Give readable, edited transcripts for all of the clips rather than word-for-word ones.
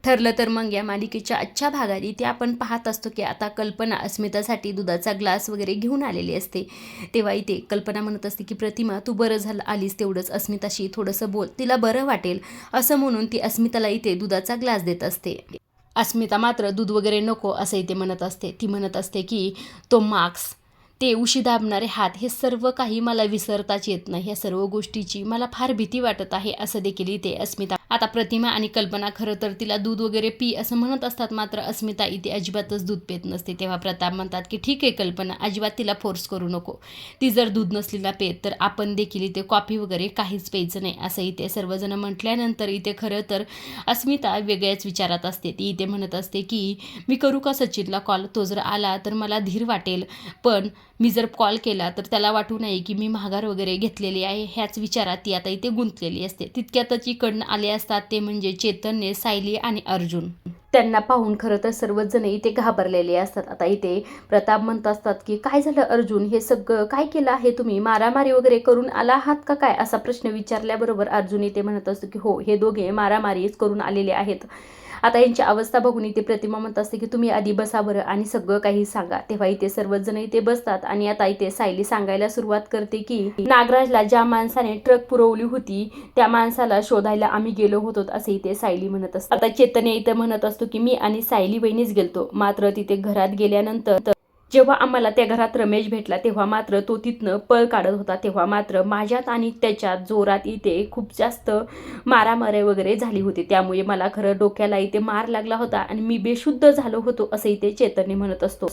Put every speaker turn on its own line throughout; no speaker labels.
ठरलं तर मग या मालिकेच्या आजच्या भागात इथे आपण पाहत असतो की आता कल्पना अस्मितासाठी दुधाचा ग्लास वगैरे घेऊन आलेली असते। तेव्हा इथे कल्पना म्हणत असते की प्रतिमा तू बरं झालं आलीस, तेवढंच अस्मिताशी थोडंसं बोल, तिला बरं वाटेल असं म्हणून ती अस्मिताला इथे दुधाचा ग्लास देत असते। अस्मिता मात्र दूध वगैरे नको असं इथे म्हणत असते। ती म्हणत असते की तो मार्क्स, ते उशी दाबणारे हात, हे सर्व काही मला विसरताच येत नाही, ह्या सर्व गोष्टीची मला फार भीती वाटत आहे असं देखील इथे अस्मिता। आता प्रतिमा आणि कल्पना खरं तर तिला दूध वगैरे पी असं म्हणत असतात, मात्र अस्मिता इथे अजिबातच दूध पित नसते। तेव्हा प्रताप म्हणतात की ठीक आहे कल्पना, अजिबात तिला फोर्स करू नको, ती जर दूध नसलेला पेत तर आपण देखील इथे कॉफी वगैरे काहीच प्यायचं नाही असं इथे सर्वजण म्हटल्यानंतर इथे खरं तर अस्मिता वेगळ्याच विचारात असते। ती इथे म्हणत असते की मी करू का सचिनला कॉल, तो जर आला तर मला धीर वाटेल, पण मी जर कॉल केला तर त्याला वाटू नये की मी माघार वगैरे घेतलेली आहे, ह्याच विचारात ती आता इथे गुंतलेली असते। तितक्यातच इकडनं आले असतात ते म्हणजे चेतनने, सायली आणि अर्जुन। त्यांना पाहून खरं तर सर्वच जण इथे घाबरलेले असतात। आता इथे प्रताप म्हणत असतात की काय झालं अर्जुन, हे सगळं काय केलं आहे तुम्ही, मारामारी वगैरे करून आला आहात का काय, असा प्रश्न विचारल्याबरोबर अर्जुन इथे म्हणत असतो की हो, हे दोघे मारामारीच करून आलेले आहेत। आता यांची अवस्था बघून इथे प्रतिमा म्हणत असते की तुम्ही आधी बसा बरं आणि सगळं काही सांगा। तेव्हा इथे सर्वच जण इथे बसतात आणि आता इथे सायली सांगायला सुरुवात करते की नागराजला ज्या माणसाने ट्रक पुरवली होती त्या माणसाला शोधायला आम्ही गेलो होतो असे इथे सायली म्हणत असते। आता चेतने इथे म्हणत असतो की मी आणि सायली वहिनीच गेलतो, मात्र तिथे घरात गेल्यानंतर जेव्हा आम्हाला त्या घरात रमेश भेटला तेव्हा मात्र तो तिथनं पळ काढत होता, तेव्हा मात्र माझ्यात आणि त्याच्यात जोरात इथे खूप जास्त मारामारी वगैरे झाली होती, त्यामुळे मला खरं डोक्याला इथे मार लागला होता आणि मी बेशुद्ध झालो होतो असं इथे चेतनने म्हणत असतो।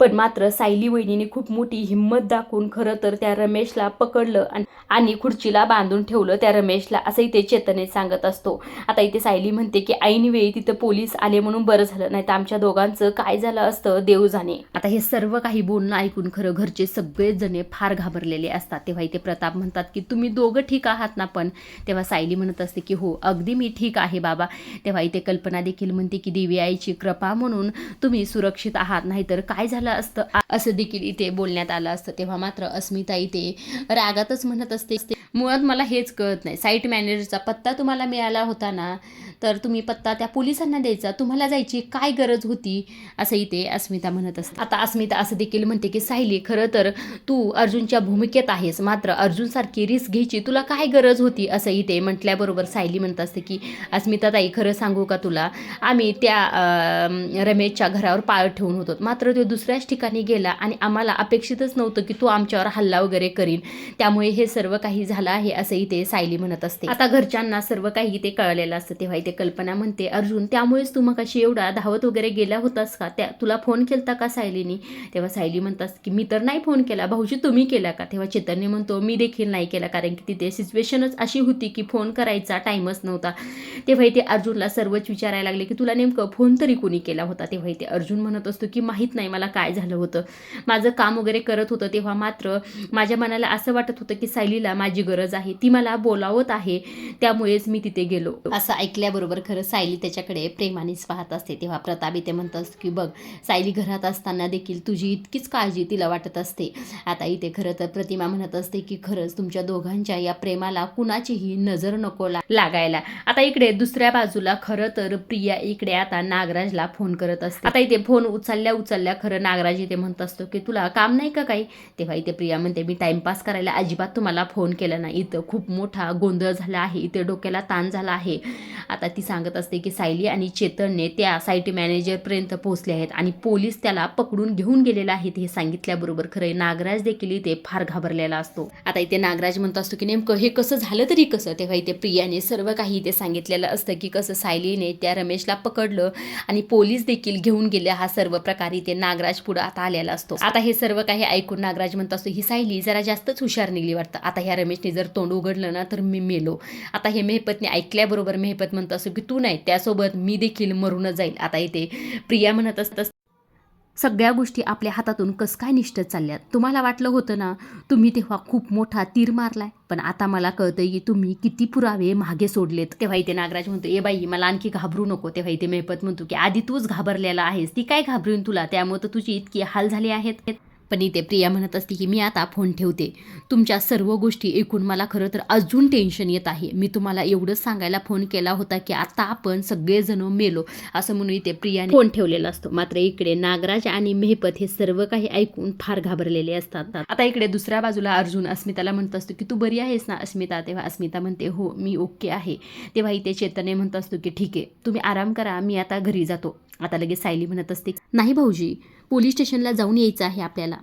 पण मात्र सायली वहिनीने खूप मोठी हिंमत दाखवून खरं तर त्या रमेशला पकडलं आणि खुर्चीला बांधून ठेवलं त्या रमेशला असं इथे चेतने सांगत असतो। आता इथे सायली म्हणते की ऐनवेळी तिथं पोलीस आले म्हणून बरं झालं, नाही तर आमच्या दोघांचं काय झालं असतं देव जाणे। आता हे सर्व काही बोलणं ऐकून खरं घरचे सगळेच जण फार घाबरलेले असतात। तेव्हा इथे प्रताप म्हणतात की तुम्ही दोघं ठीक आहात ना पण, तेव्हा सायली म्हणत असते की हो अगदी मी ठीक आहे बाबा। तेव्हा इथे कल्पना देखील म्हणते की देवी आईची कृपा म्हणून तुम्ही सुरक्षित आहात, नाहीतर काय झालं असतं असं देखील इथे बोलण्यात आलं असतं। तेव्हा मात्र अस्मिता इथे रागातच म्हणत असते मुळात मला हेच कळत नाही, साईट मॅनेजरचा पत्ता तुम्हाला मिळाला होता ना, तर तुम्ही पत्ता त्या पोलिसांना द्यायचा, तुम्हाला जायची काय गरज होती असं इथे अस्मिता म्हणत असते। आता अस्मिता असं देखील म्हणते की सायली खरं तर तू अर्जुनच्या भूमिकेत आहेस, मात्र अर्जुनसारखी रिस्क घ्यायची तुला काय गरज होती असं इथे म्हटल्याबरोबर सायली म्हणत असते की अस्मिता ताई खरं सांगू का तुला, आम्ही त्या रमेशच्या घरावर पाळ ठेवून होतो, मात्र तो दुसऱ्याच ठिकाणी गेला आणि आम्हाला अपेक्षितच नव्हतं की तो आमच्यावर हल्ला वगैरे करीन, त्यामुळे हे सर्व काही झालं आहे असं इथे सायली म्हणत असते। आता घरच्यांना सर्व काही इथे कळलेलं असतं। तेव्हा इथे कल्पना म्हणते अर्जुन त्यामुळेच तू मगाशी एवढा धावत वगैरे गेला होतास का, त्या तुला फोन केलता का सायलीने। तेव्हा सायली म्हणतात की मी तर नाही फोन केला, भाऊजी तुम्ही केला का। तेव्हा चैतन्य म्हणतो मी देखील नाही केला, कारण की तिथे सिच्युएशनच अशी होती की फोन करायचा टाइमच नव्हता। तेव्हा इथे अर्जुनला सर्वच विचारायला लागले की तुला नेमकं फोन तरी कोणी केला होता। तेव्हा इथे अर्जुन म्हणत असतो की माहीत नाही मला काय झालं होतं, माझं काम वगैरे करत होतं, तेव्हा मात्र माझ्या मनाला असं वाटत होतं की सायलीला माझी गरज आहे, ती मला बोलावत आहे, त्यामुळेच मी तिथे गेलो। असं ऐकल्याबरोबर खरं सायली त्याच्याकडे प्रेमानेच पाहत असते। तेव्हा प्रताप इथे म्हणत असतो की बघ सायली घरात असताना देखील तुझी इतकीच काळजी तिला वाटत असते। आता इथे खरं तर प्रतिमा म्हणत असते की खरंच तुमच्या दोघांच्या या प्रेमाला कुणाचीही नजर नको लागायला। आता इकडे दुसऱ्या बाजूला खरं तर प्रिया इकडे आता नागराजला फोन करत असते। आता इथे फोन उचलल्या खरं नागराज इथे म्हणत असतो की तुला काम नाही का काही। तेव्हा इथे प्रिया म्हणते मी टाइमपास करायला अजिबात तुम्हाला फोन केला नाही, इथं खूप मोठा गोंधळ झाला आहे, इथे डोक्याला ताण झाला आहे। आता ती सांगत असते की सायली आणि चेतनने त्या साईट मॅनेजरपर्यंत पोहोचले आहेत आणि पोलीस त्याला पकडून घेऊन गेलेला आहेत, हे सांगितल्याबरोबर खरं नागराज देखील इथे फार घाबरलेला असतो। आता इथे नागराज म्हणत असतो की नेमकं हे कसं झालं तरी कसं। तेव्हा इथे प्रियाने सर्व काही इथे सांगितलेलं असतं की कसं सायलीने त्या रमेशला पकडलं आणि पोलीस देखील घेऊन गेले, हा सर्व प्रकार इथे नागराज पुढे आता आलेला असतो। आता हे सर्व काही ऐकून नागराज म्हणत असतो ही सायली जरा जास्तच हुशार निघली वाटतं, आता ह्या रमेशने जर तोंड उघडलं ना तर मी मेलो। आता हे मेहपतने ऐकल्याबरोबर मेहपत म्हणत असतो की तू नाही, त्यासोबत मी देखील मरूनच जाईल। आता इथे प्रिया म्हणत असत सगळ्या गोष्टी आपल्या हातातून कसं काय निष्ठत चालल्यात, तुम्हाला वाटलं होतं ना तुम्ही तेव्हा खूप मोठा तीर मारलाय, पण आता मला कळतंय की तुम्ही किती पुरावे मागे सोडलेत। तेव्हा इथे नागराज म्हणतो ए बाई मला आणखी घाबरू नको। तेव्हा इथे मेहपत म्हणतो की आधी तूच घाबरलेला आहेस, ती काय घाबरून तुला, त्यामुळे तर तुझी इतकी हाल झाली आहेत। पण इथे प्रिया म्हणत असते की मी आता फोन ठेवते. तुमच्या सर्व गोष्टी ऐकून मला खरं तर अजून टेन्शन येत आहे. मी तुम्हाला एवढंच सांगायला फोन केला होता की आता आपण सगळेजण मेलो असं म्हणून इथे प्रियाने फोन ठेवलेला असतो. मात्र इकडे नागराज आणि मेहपत हे सर्व काही ऐकून फार घाबरलेले असतात. आता इकडे दुसऱ्या बाजूला अर्जुन अस्मिताला म्हणत असतो की तू बरी आहेस ना अस्मिता. तेव्हा अस्मिता म्हणते हो मी ओके आहे. तेव्हा इथे चेतनने म्हणत असतो की ठीक आहे तुम्ही आराम करा, मी आता घरी जातो. आता लगेच सायली म्हणत असते नाही भाऊजी, पोलीस स्टेशनला जाऊन यायचं आहे आपल्याला.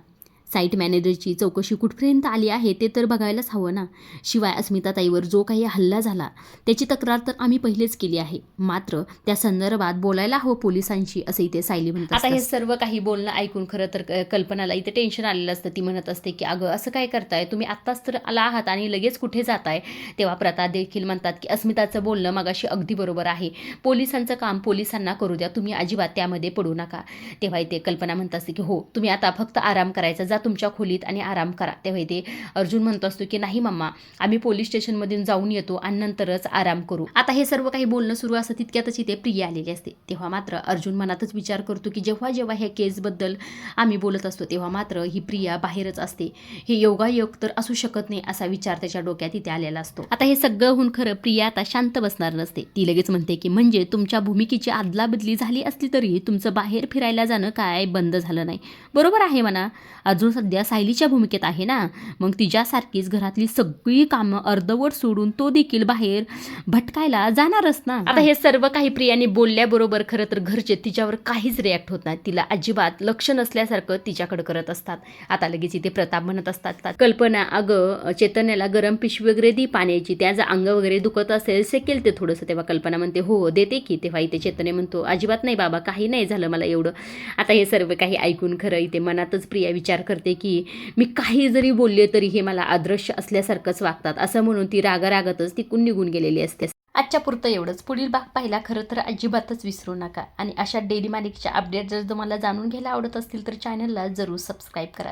साईट मॅनेजरची चौकशी कुठपर्यंत आली आहे ते तर बघायलाच हवं ना. शिवाय अस्मिताताईवर जो काही हल्ला झाला त्याची तक्रार तर आम्ही पहिलेच केली आहे, मात्र त्या संदर्भात बोलायला हवं पोलिसांशी असं इथे सायली म्हणतात. आता हे सर्व काही बोलणं ऐकून खरं तर कल्पनाला इथे टेन्शन आलेलं असतं. ती म्हणत असते की अगं असं काय करताय तुम्ही, आत्ताच तर आला आहात आणि लगेच कुठे जाताय. तेव्हा प्रता देखील म्हणतात की अस्मिताचं बोलणं मगाशी अगदी बरोबर आहे. पोलिसांचं काम पोलिसांना करू द्या, तुम्ही अजिबात त्यामध्ये पडू नका. तेव्हा इथे कल्पना म्हणत असते की हो तुम्ही आता फक्त आराम करायचा, जा तुमच्या खोलीत आणि आराम करा. तेव्हा इथे अर्जुन म्हणत असतो की नाही मम्मा, आम्ही पोलीस स्टेशनमधून जाऊन येतो आणि नंतरच आराम करू. आता हे सर्व काही बोलणं सुरू असतं तितक्यातच इथे प्रिया आलेली असते. तेव्हा मात्र अर्जुन मनातच विचार करतो की जेव्हा जेव्हा ह्या केसबद्दल आम्ही बोलत असतो तेव्हा मात्र ही प्रिया बाहेरच असते. हे योगायोग तर असू शकत नाही असा विचार त्याच्या डोक्यात इथे आलेला असतो. आता हे सगळं होऊन खरं प्रिया आता शांत बसणार नसते. ती लगेच म्हणते की म्हणजे तुमच्या भूमिकेची आदलाबदली झाली असली तरी तुमचं बाहेर फिरायला जाणं काय बंद झालं नाही. बरोबर आहे म्हणा, अर्जुन सध्या सायलीच्या भूमिकेत आहे ना, मग तिच्यासारखीच घरातली सगळी कामं अर्धवट सोडून तो देखील बाहेर भटकायला जाणारच ना. आता हे सर्व काही प्रियाने बोलल्याबरोबर खरं तर घरचे तिच्यावर काहीच रिॲक्ट होत नाही. तिला अजिबात लक्ष नसल्यासारखं तिच्याकडे करत असतात. आता लगेच इथे प्रताप म्हणत असतात कल्पना अगं चैतन्याला गरम पिशवी वगैरे दी पाण्याची, त्याचं अंग वगैरे दुखत असेल सेकेल ते थोडंसं. तेव्हा कल्पना म्हणते हो देते की. तेव्हा इथे चैतन्य म्हणतो अजिबात नाही बाबा, काही नाही झालं मला एवढं. आता हे सर्व काही ऐकून खरं इथे मनातच प्रिया विचार करते की मी काही जरी बोलले तरी हे मला अदृश्य असल्यासारखंच वागतात असं म्हणून ती रागारागातच तिकून निघून गेलेली असते. आजच्या पुरतं एवढंच. पुढील भाग पाहिला खरं तर अजिबातच विसरू नका आणि अशा डेली मालिकेच्या अपडेट जर तुम्हाला जाणून घ्यायला आवडत असतील तर चॅनलला जरूर सबस्क्राईब करा.